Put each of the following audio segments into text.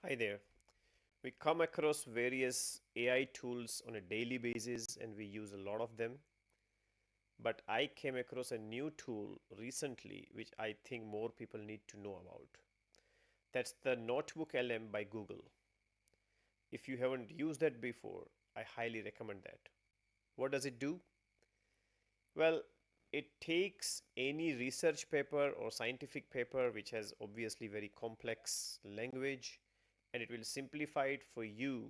Hi there. We come across various AI tools on a daily basis and we use a lot of them. But I came across a new tool recently which I think more people need to know about. That's the NotebookLM by Google. If you haven't used that before, I highly recommend that. What does it do? Well, it takes any research paper or scientific paper which has obviously very complex language and it will simplify it for you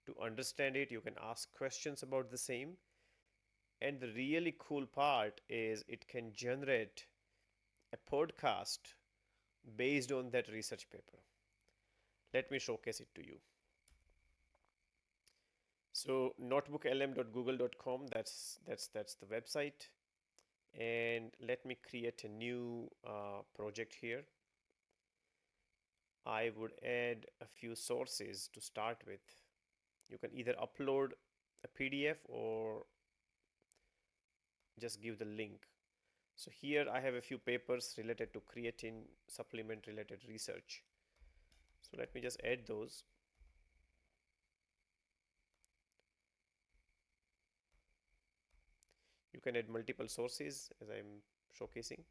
to understand it. You can ask questions about the same. And the really cool part is it can generate a podcast based on that research paper. Let me showcase it to you. So notebooklm.google.com, that's the website. And let me create a new project here. I would add a few sources to start with. You can either upload a PDF or just give the link. So here I have a few papers related to creatine supplement related research. So let me just add those. You can add multiple sources as I'm showcasing.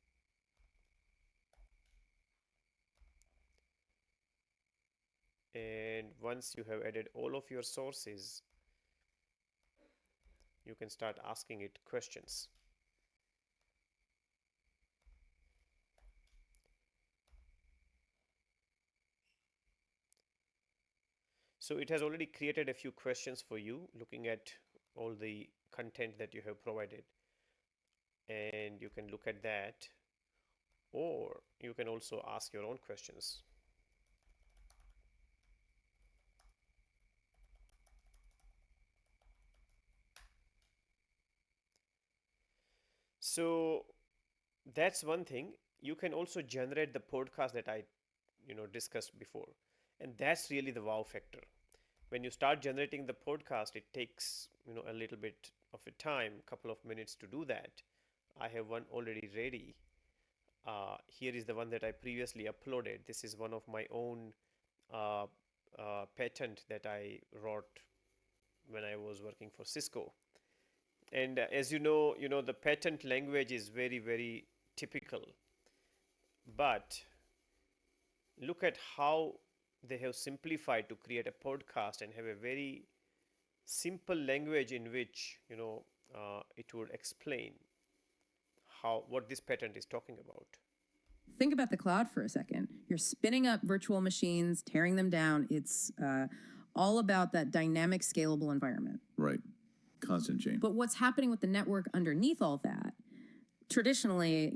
And once you have added all of your sources, you can start asking it questions. So it has already created a few questions for you looking at all the content that you have provided. And you can look at that, or you can also ask your own questions. So that's one thing. You can also generate the podcast that I discussed before, and that's really the wow factor. When you start generating the podcast, it takes a little bit of a time, couple of minutes to do that. I have one already ready. Here is the one that I previously uploaded. This is one of my own uh, patent that I wrote when I was working for Cisco. And as you know the patent language is very very typical. But look at how they have simplified to create a podcast and have a very simple language in which it would explain how what this patent is talking about. Think about the cloud for a second. You're spinning up virtual machines, tearing them down. It's all about that dynamic, scalable environment. Right. Constant change. But what's happening with the network underneath all that? Traditionally,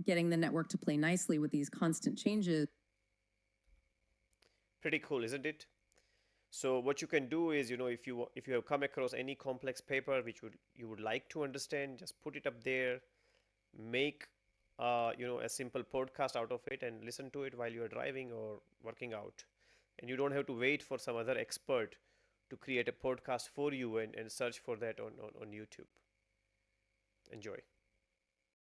getting the network to play nicely with these constant changes. Pretty cool, isn't it? So what you can do is, if you have come across any complex paper which you would like to understand, just put it up there, make a simple podcast out of it and listen to it while you are driving or working out. And you don't have to wait for some other expert to create a podcast for you and search for that on YouTube. Enjoy.